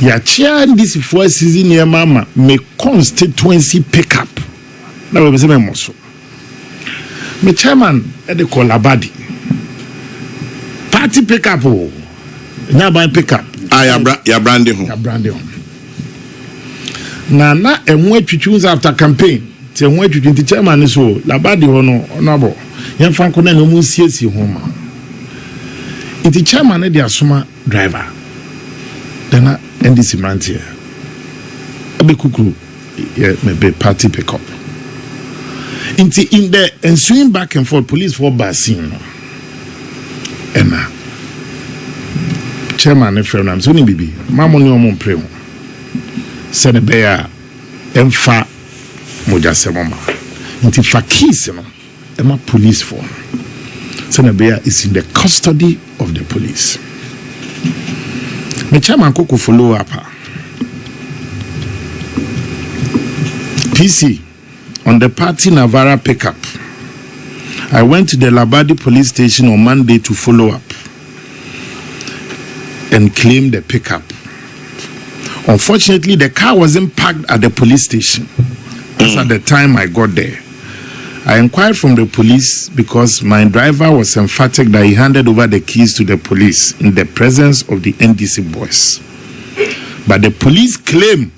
Ya chair this for season near mama me constituency pick up. Now we say me moso. Me chairman at the Kolabadi. Party pick up oh. Now by pick up. Ya branding home. Ya branding home. Na enwe twitwuns after campaign. Te enwe twitwun the chairman is so Labadi hono onabo. Yan fanko na no mu siesi homa. The chairman e the asoma driver. Then NDC man here. Abe kukuru maybe party pick up. In the ensuing back and forth, police for Basin. And chairman and friend, I'm so baby. Mamma no more pray. Send a bear and fa Mojasemama. Into Fakis, Emma police form. Send a bear is in the custody of the police. My chairman Coco follow up. PC on the party Navara pickup. I went to the Labadi police station on Monday to follow up and claim the pickup. Unfortunately, the car wasn't parked at the police station. That's at the time I got there. I inquired from the police because my driver was emphatic that he handed over the keys to the police in the presence of the NDC boys. But the police claim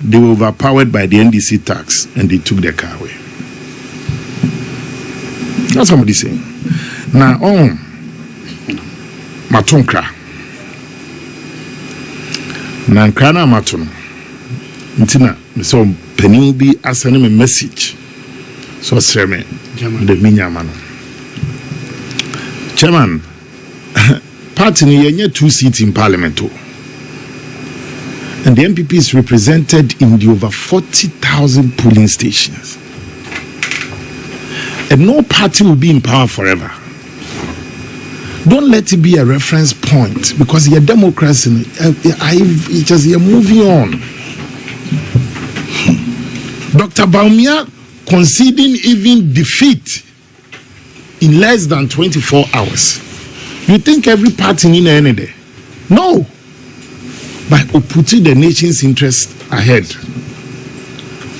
they were overpowered by the NDC tax and they took the car away. That's somebody saying. Now, Matonkra. Nankana Matono. Ntina, so Penimbi asking me a message. So, Sreme, the Minyamano. Chairman, party ni 2 seats in Parliament. And the MPP is represented in the over 40,000 polling stations. And no party will be in power forever. Don't let it be a reference point because you're democracy. You're moving on. Dr. Baumia conceding even defeat in less than 24 hours. You think every party in any day? No. By putting the nation's interest ahead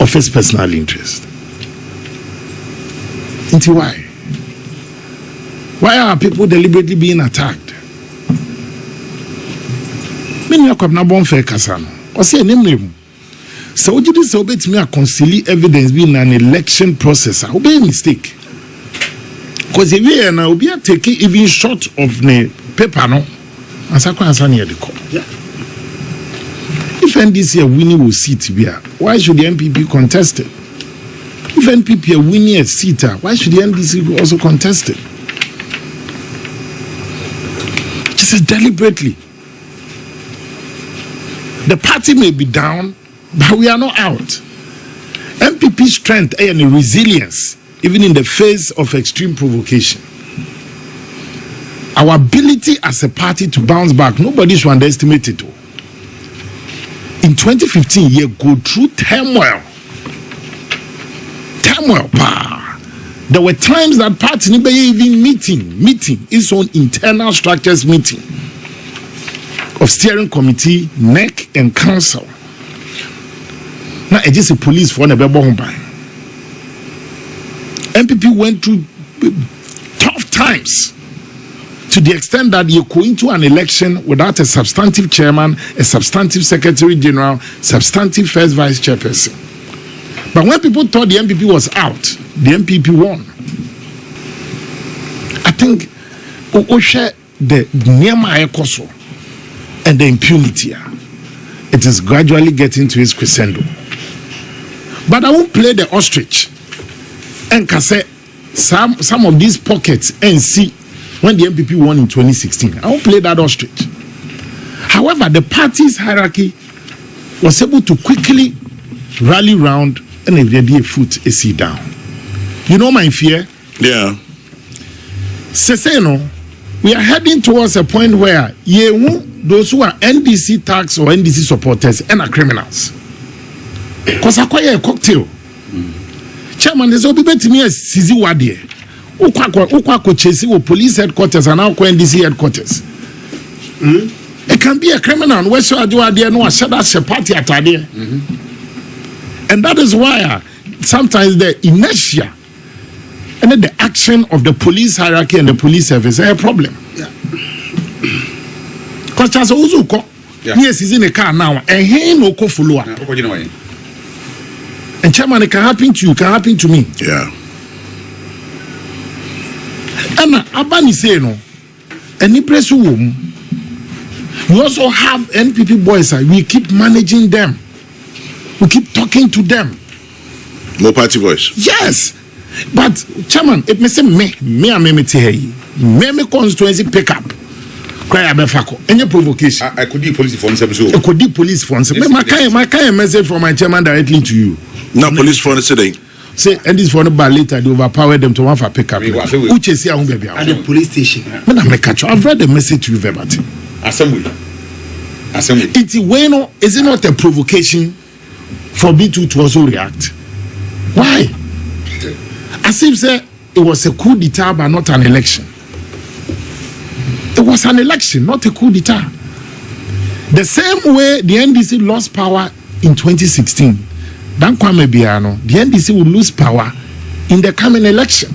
of its personal interest. Into why? Why are people deliberately being attacked? Many of them are born fair Kasano. Or say a name. So would you disobey me a conciliate evidence being an election process? I will be a mistake. Because if we are now be taking even short of the paper, no, and so near the court. If NDC are winning a seat here, why should the MPP contest it? If NPP are winning a seat, why should the NDC also contest it? Just deliberately. The party may be down, but we are not out. MPP strength and resilience, even in the face of extreme provocation. Our ability as a party to bounce back, nobody should underestimate it. In 2015, you go through turmoil. There were times that party never even meeting its own internal structures meeting of steering committee, NEC, and council. Now, it's just a police for the MPP went through tough times to the extent that you go into an election without a substantive chairman, a substantive secretary general, substantive first vice chairperson. But when people thought the MPP was out, the MPP won. I think Oshe the Nyama Ekoso and the impunity, it is gradually getting to its crescendo. But I won't play the ostrich and can say some of these pockets and see when the MPP won in 2016. I won't play that ostrich. However, the party's hierarchy was able to quickly rally round and if they did foot a seat down. You know my fear? Yeah. Seseno, we are heading towards a point where those who are NDC tax or NDC supporters and are criminals. Because I acquire a cocktail. Chairman, there's only to me a Sizi Wadie. Ukwa Chesi or police headquarters and now NDC headquarters. It can be a criminal. Where so I do idea no, I said that's a party at idea. And that is why sometimes the inertia and then the action of the police hierarchy and the police service is a problem. Because Charles Ozuko, yes, he's in a car now, and he no go follow up. And chairman, it can happen to you, can happen to me. Yeah. And Abani say no, and you press room. We also have NPP boys. We keep managing them. We keep talking to them. No party voice. Yes, but chairman, it may say me constituency pick up. Cry abefako. Any provocation. I could do police for some. I could do police for some. My kind message from my chairman directly to you. No police for today. Say and this for the bar later they overpower them to one for pick up. Which is here at the police station. When I make a I've read the message to you verbatim. Assembly. It's bueno, is it not a provocation for me to also react? Why? As if say it was a coup d'etat but not an election. It was an election, not a coup d'etat. The same way the NDC lost power in 2016, Dan Kwame Biano, the NDC will lose power in the coming election.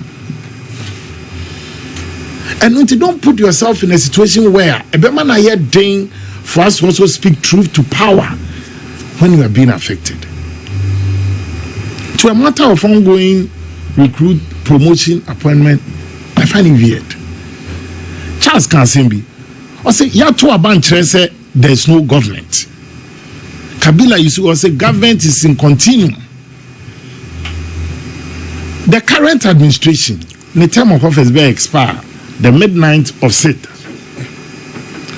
And you don't put yourself in a situation where a man are here doing for us to also speak truth to power when you are being affected. To a matter of ongoing recruit, promotion, appointment, I find it weird. Charles Kansimbi, I say, ya to a bunch say there's no government. Kabila used to say government is in continuum. The current administration, the term of office will expire the midnight of Seth.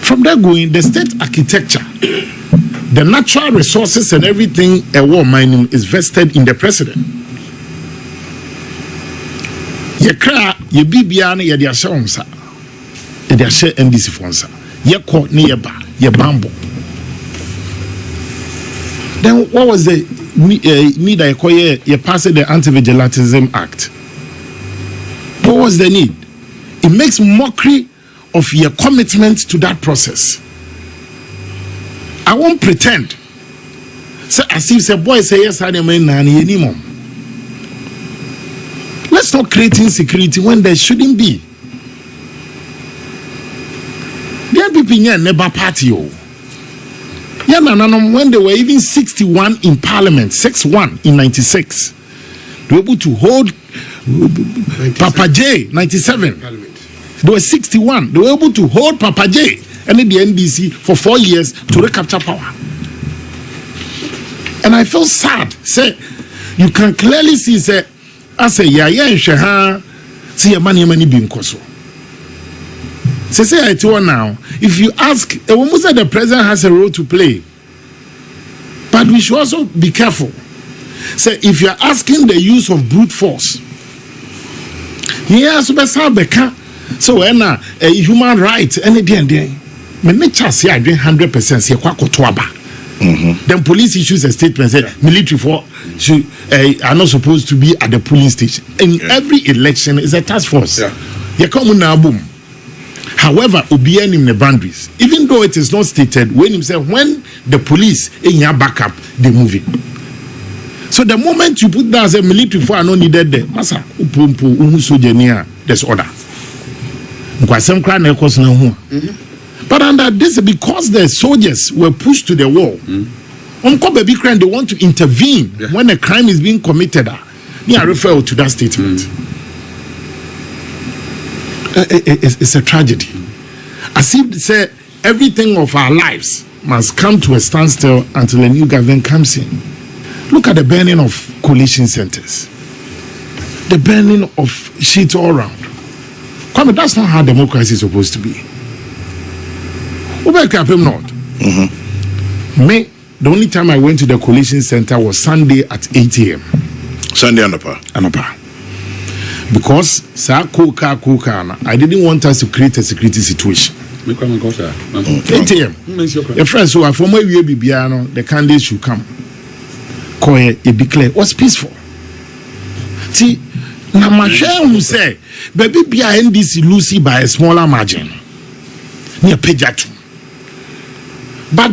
From there going, the state architecture, the natural resources and everything a war mining is vested in the president. Ye kra, ye bibiana, ye dia shonsa. Ye dia share NDC fonsa. Ye ko ni ye ba, ye bambo. Then what was the need I call ye pass the Anti-Vigilantism Act? What was the need? It makes mockery of your commitment to that process. I won't pretend. So as if say boy say yes, I mean anymore. Let's not create insecurity when there shouldn't be. There are people here never party. Yeah, when they were even 61 in Parliament, 61 in 96, they were able to hold Papa J 97. They were 61. They were able to hold Papa J and the NDC for 4 years to recapture power. And I feel sad. Say, you can clearly see, say, I say, yeah, see a money being koso. Say, I tell you now, if you ask, a woman said the president has a role to play. But we should also be careful. Say, if you're asking the use of brute force, yes, so when a human rights, anything there, me nature say I drink 100% say kwakotwaba. Then police issues a statement say military for should are not supposed to be at the polling station. In every election is a task force. You come na boom. However, obeying in the boundaries, even though it is not stated, when the police in your backup, they move in. So the moment you put that as a military for not needed there, masa upumpu umusojenia, there's order. But under this, because the soldiers were pushed to the wall, they want to intervene when a crime is being committed. I refer to that statement. It's a tragedy. As if say everything of our lives must come to a standstill until a new government comes in. Look at the burning of coalition centers, the burning of sheets all around. Kwame, that's not how democracy is supposed to be. Me, the only time I went to the coalition center was Sunday at 8 a.m. Sunday Anopa. Because I didn't want us to create a security situation. 8 a.m. Your friends who are from where we be, the candidates should come. It be clear. Was peaceful. See, now my share who say, baby, be NDC Lucy by a smaller margin. Near Pejatu. But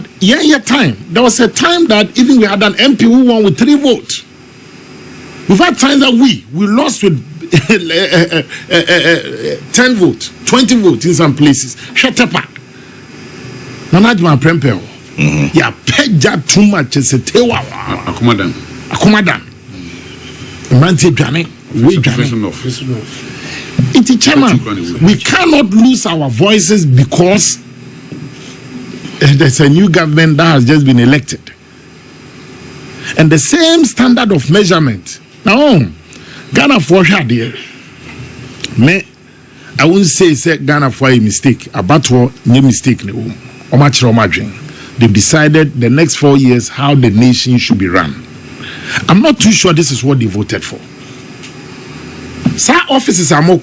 time. There was a time that even we had an MP who won with 3 votes. We've had times that we lost with 10 votes, 20 votes in some places. Shut up. Nanajman Prempel. Yeah, peja too much. It's a tewa. Akumadan. Manti Jani. It's a chairman. We cannot lose our voices because there's a new government that has just been elected. And the same standard of measurement. Now, Ghana for here. Me, I won't say Ghana for a mistake. About what no mistake. They've decided the next 4 years how the nation should be run. I'm not too sure this is what they voted for. Some offices are more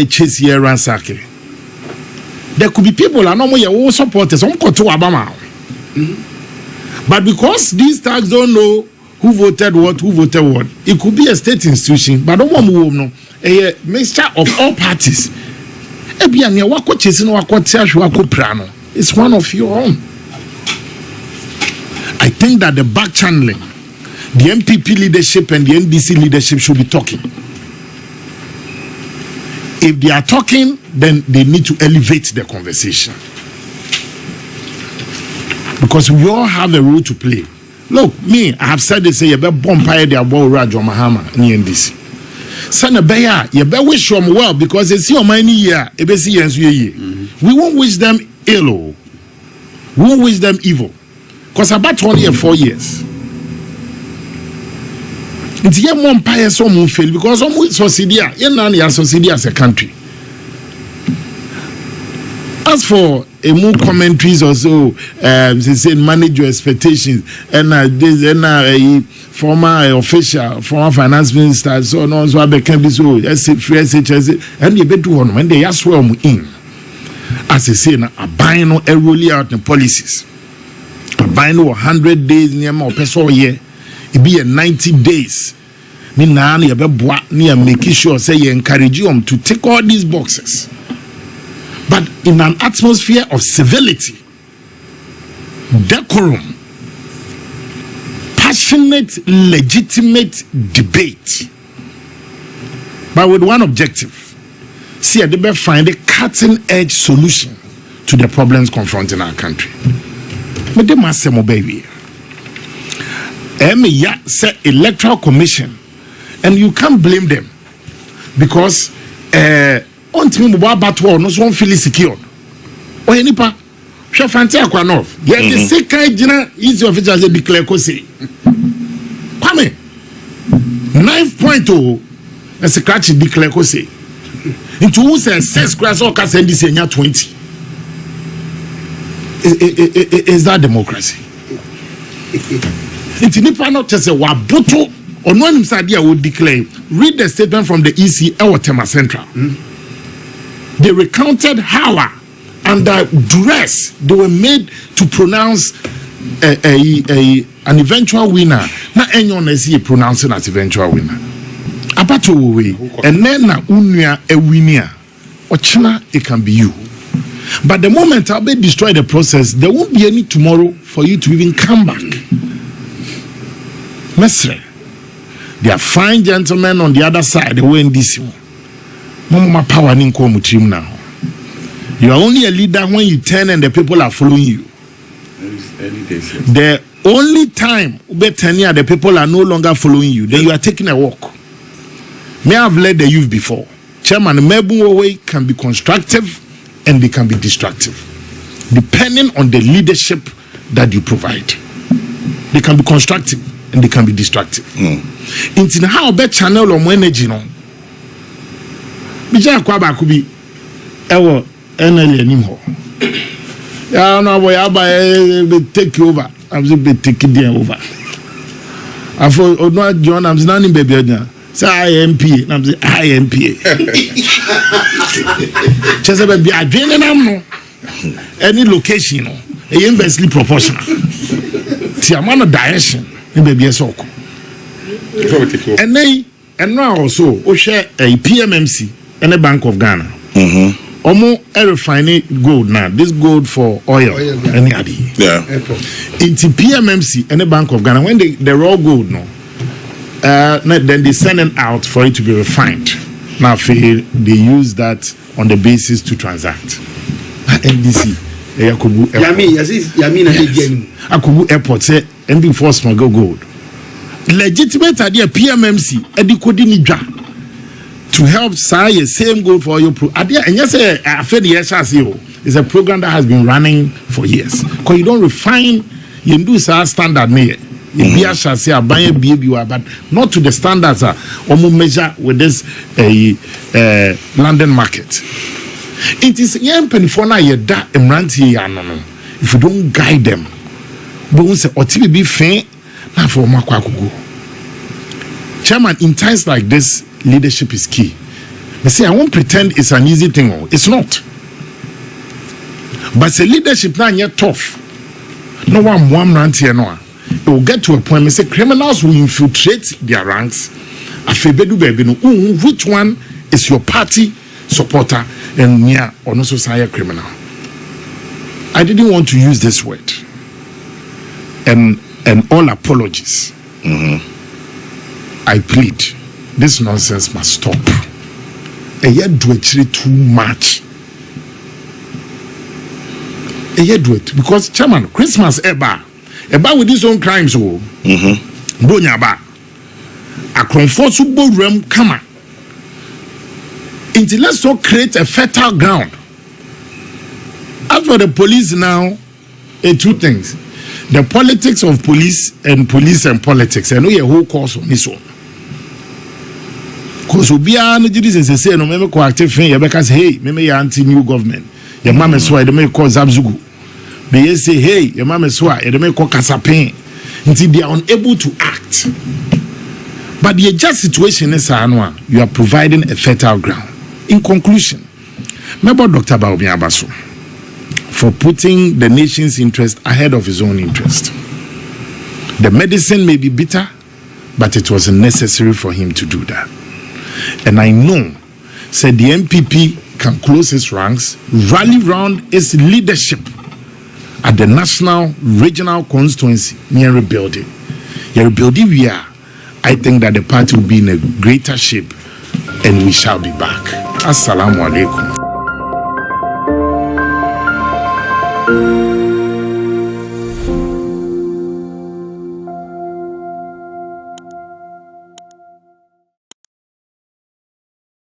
chase here ransacking. There could be people that know your supporters. But because these tags don't know who voted what, it could be a state institution. But don't want to know a mixture of all parties. It's one of your own. I think that the back channeling, the MPP leadership and the NDC leadership should be talking. If they are talking, then they need to elevate the conversation. Because we all have a role to play. Look, me, I have said this, you better bombard the Abo Rajo Mahama in NDC. Sana Beya, you better wish them well because it's your money year. We won't wish them ill. We won't wish them evil. Because about only 4 years. It's here one empire so mun fail because some society as a country. As for a more commentaries or so, they say manage your expectations and this and a former official, former finance minister, so on so I can be so SHS and you better one when they ask where I'm in. As I say, now a buying a rolling out the policies. A buying 100 days near more person year. It be a 90 days. Ni na ni abeboa ni making sure say you encourage you to take all these boxes. But in an atmosphere of civility, decorum, passionate, legitimate debate, but with one objective. See, I did find a cutting-edge solution to the problems confronting our country. But the master baby. Say electoral commission, and you can't blame them because on team about no one feel secure. Or any pa, she fancy aquanov. Yet the second general is your official declare cose. Come 9.0 as a catch declare cose. Into who says 6 class or can send this in 20. Is that democracy? It's not just a wabuto or one side would declare. Read the statement from the EC or Tema Central. They recounted how under duress they were made to pronounce an eventual winner. Not anyone is here pronouncing as eventual winner. Abato we and then na unya a winner. Ochina it can be you. But the moment I'll be destroy the process, there won't be any tomorrow for you to even come back. Mesre, there are fine gentlemen on the other side. They were in this one. Mama power ninko mutrim now. You are only a leader when you turn and the people are following you. The only time the people are no longer following you, then you are taking a walk. May I have led the youth before. Chairman, Mebu can be constructive and they can be destructive, depending on the leadership that you provide. They can be constructive and they can be destructive. In how about channel or energy no? Bija kwa ba kubi ewo enele nim ho. Ya no boy aba take over. I'm just be take it over. Afo odno John I'm standing baby onya. Say IMP, I'm say IMP. Chese be adwene nam no. Any location no, e inversely proportional. Ti amana direction e baby esoko. And now also o share a PMMC and a Bank of Ghana. Omo refining gold now. This gold for oil. Any adi. Yeah. Into PMMC and the Bank of Ghana when they raw gold no. Then they send it out for it to be refined. Now they use that on the basis to transact. NDC. Akubu Airport say MB for smuggle gold. Legitimate idea PMMC edikodi nidwa to help say same gold for your pro idea and yes it's a program that has been running for years because you don't refine you do standard near but not to the standards measure with this London market. It is young penifona yeda emranti ya no. If you don't guide them, but say otibi be fair na for makwakugo. Chairman, in times like this, leadership is key. They say I won't pretend it's an easy thing. It's not. But the leadership now yet tough. No one ranti no. It will get to a point. Say criminals will infiltrate their ranks. Afebedu baby no. Which one is your party supporter and near or no society criminal? I didn't want to use this word. And all apologies. I plead. This nonsense must stop. And yet do it too much. And yet do it because chairman Christmas eba with his own crimes Bonya ba akronfo bo rem kama. Until let's not create a fertile ground. As for the police now, two things. The politics of police and politics. I know your whole course on this one. Because we are no citizens say no me ko active thing because hey, me anti-new government. Your mama so they may call Zabzugu. They say hey, your mama so they may call Kasapen. Until they are unable to act. But the just situation is you are providing a fertile ground. In conclusion, remember Dr. Baobia Abaso for putting the nation's interest ahead of his own interest. The medicine may be bitter, but it was necessary for him to do that. And I know, said the MPP can close its ranks, rally round its leadership at the national, regional constituency near rebuilding. Rebuilding we are, I think that the party will be in a greater shape and we shall be back. Assalamu alaikum.